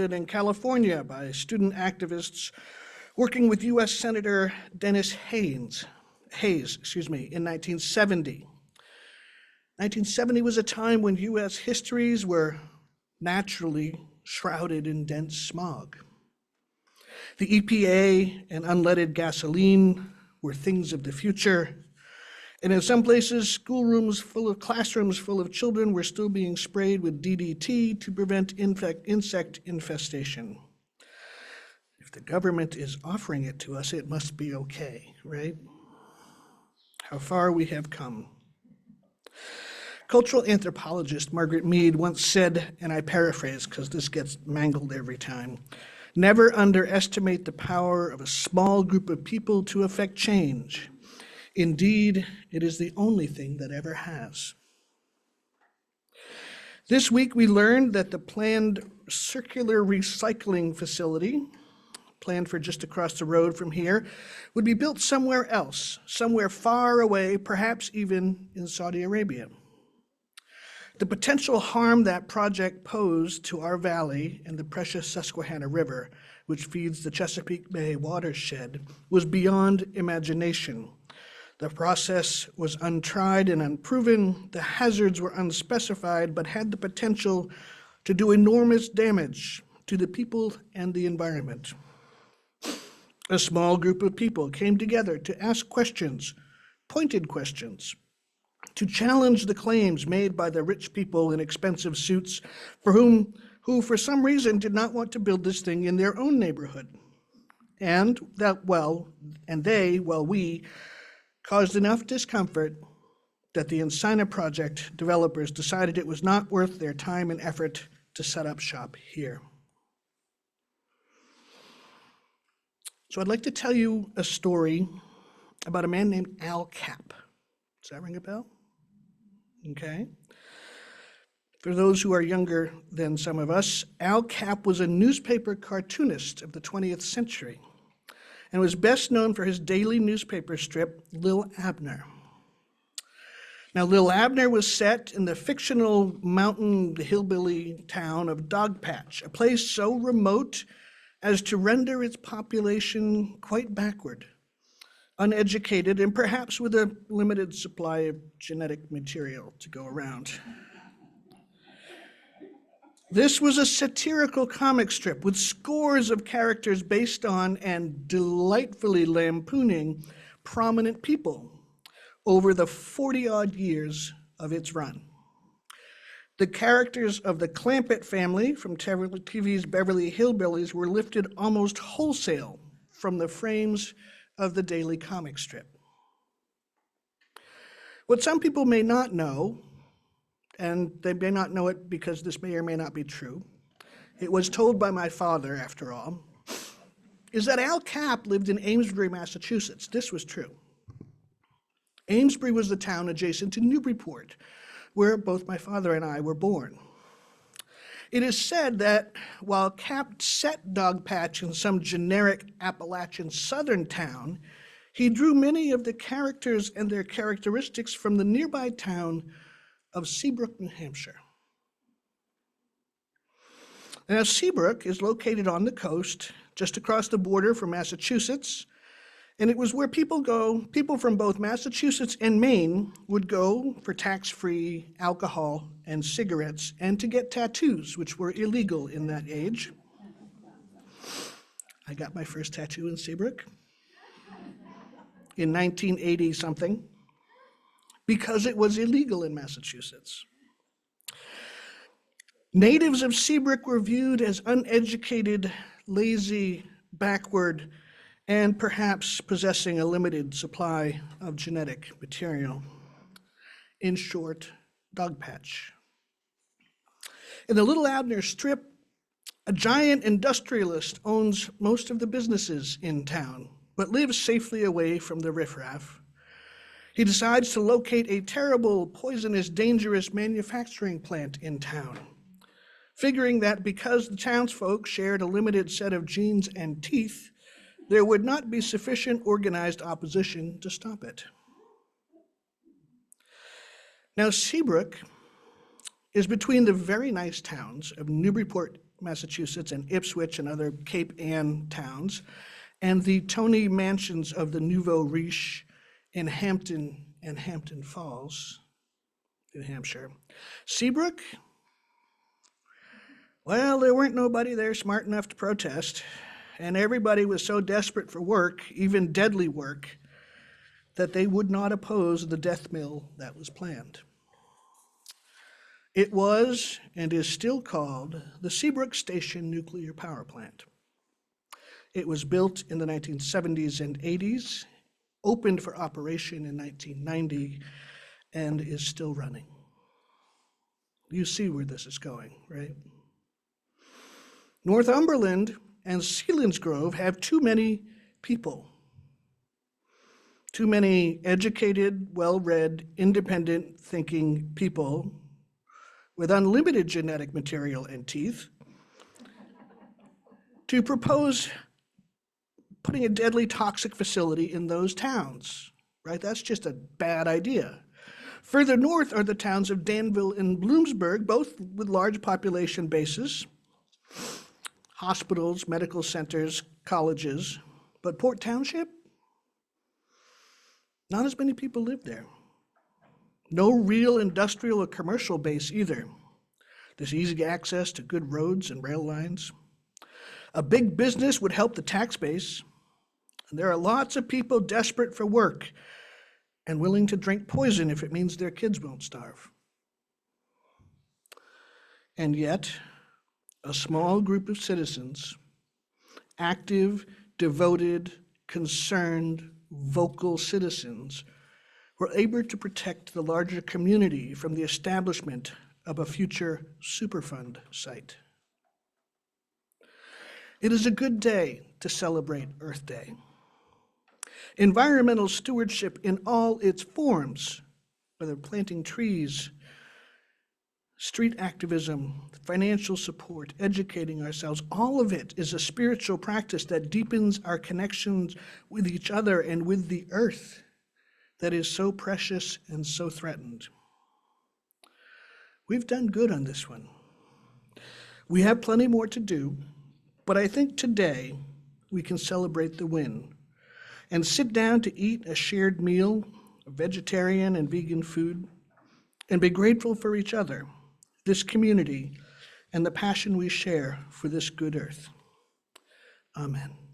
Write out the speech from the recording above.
in California by student activists working with U.S. Senator Dennis Hayes, in 1970. 1970 was a time when U.S. histories were naturally shrouded in dense smog. The EPA and unleaded gasoline were things of the future, and in some places, classrooms full of children were still being sprayed with DDT to prevent insect infestation. If the government is offering it to us, it must be okay, right? How far we have come. Cultural anthropologist Margaret Mead once said, and I paraphrase because this gets mangled every time, "Never underestimate the power of a small group of people to affect change. Indeed, it is the only thing that ever has." This week, we learned that the planned circular recycling facility, planned for just across the road from here, would be built somewhere else, somewhere far away, perhaps even in Saudi Arabia. The potential harm that project posed to our valley and the precious Susquehanna River, which feeds the Chesapeake Bay watershed, was beyond imagination. The process was untried and unproven, the hazards were unspecified, but had the potential to do enormous damage to the people and the environment. A small group of people came together to ask questions, pointed questions, to challenge the claims made by the rich people in expensive suits who for some reason did not want to build this thing in their own neighborhood. And we caused enough discomfort that the Encina project developers decided it was not worth their time and effort to set up shop here. So I'd like to tell you a story about a man named Al Capp. Does that ring a bell? Okay. For those who are younger than some of us, Al Capp was a newspaper cartoonist of the 20th century and was best known for his daily newspaper strip, Lil Abner. Now, Lil Abner was set in the fictional mountain hillbilly town of Dogpatch, a place so remote as to render its population quite backward, uneducated, and perhaps with a limited supply of genetic material to go around. This was a satirical comic strip with scores of characters based on and delightfully lampooning prominent people over the 40-odd years of its run. The characters of the Clampett family from TV's Beverly Hillbillies were lifted almost wholesale from the frames of the daily comic strip. What some people may not know, and they may not know it because this may or may not be true, it was told by my father, after all, is that Al Capp lived in Amesbury, Massachusetts. This was true. Amesbury was the town adjacent to Newburyport, where both my father and I were born. It is said that while Capp set Dogpatch in some generic Appalachian southern town, he drew many of the characters and their characteristics from the nearby town of Seabrook, New Hampshire. Now, Seabrook is located on the coast, just across the border from Massachusetts, and it was where people from both Massachusetts and Maine would go for tax-free alcohol and cigarettes and to get tattoos, which were illegal in that age. I got my first tattoo in Seabrook in 1980-something. Because it was illegal in Massachusetts. Natives of Seabrook were viewed as uneducated, lazy, backward, and perhaps possessing a limited supply of genetic material. In short, Dogpatch. In the Little Abner strip, a giant industrialist owns most of the businesses in town, but lives safely away from the riffraff. He decides to locate a terrible, poisonous, dangerous manufacturing plant in town, figuring that because the townsfolk shared a limited set of genes and teeth, there would not be sufficient organized opposition to stop it. Now, Seabrook is between the very nice towns of Newburyport Massachusetts, and Ipswich and other Cape Ann towns, and the Tony mansions of the Nouveau Riche in Hampton and Hampton Falls, New Hampshire. Seabrook? Well, there weren't nobody there smart enough to protest, and everybody was so desperate for work, even deadly work, that they would not oppose the death mill that was planned. It was, and is still called, the Seabrook Station Nuclear Power Plant. It was built in the 1970s and 80s, opened for operation in 1990, and is still running. You see where this is going, right? Northumberland and Selinsgrove have too many people. Too many educated, well-read, independent-thinking people with unlimited genetic material and teeth to propose putting a deadly toxic facility in those towns, right? That's just a bad idea. Further north are the towns of Danville and Bloomsburg, both with large population bases, hospitals, medical centers, colleges. But Port Township? Not as many people live there. No real industrial or commercial base either. There's easy access to good roads and rail lines. A big business would help the tax base. And there are lots of people desperate for work and willing to drink poison if it means their kids won't starve. And yet, a small group of citizens, active, devoted, concerned, vocal citizens, were able to protect the larger community from the establishment of a future Superfund site. It is a good day to celebrate Earth Day. Environmental stewardship in all its forms, whether planting trees, street activism, financial support, educating ourselves, all of it is a spiritual practice that deepens our connections with each other and with the earth that is so precious and so threatened. We've done good on this one. We have plenty more to do, but I think today we can celebrate the win and sit down to eat a shared meal of vegetarian and vegan food and be grateful for each other, this community, and the passion we share for this good earth. Amen.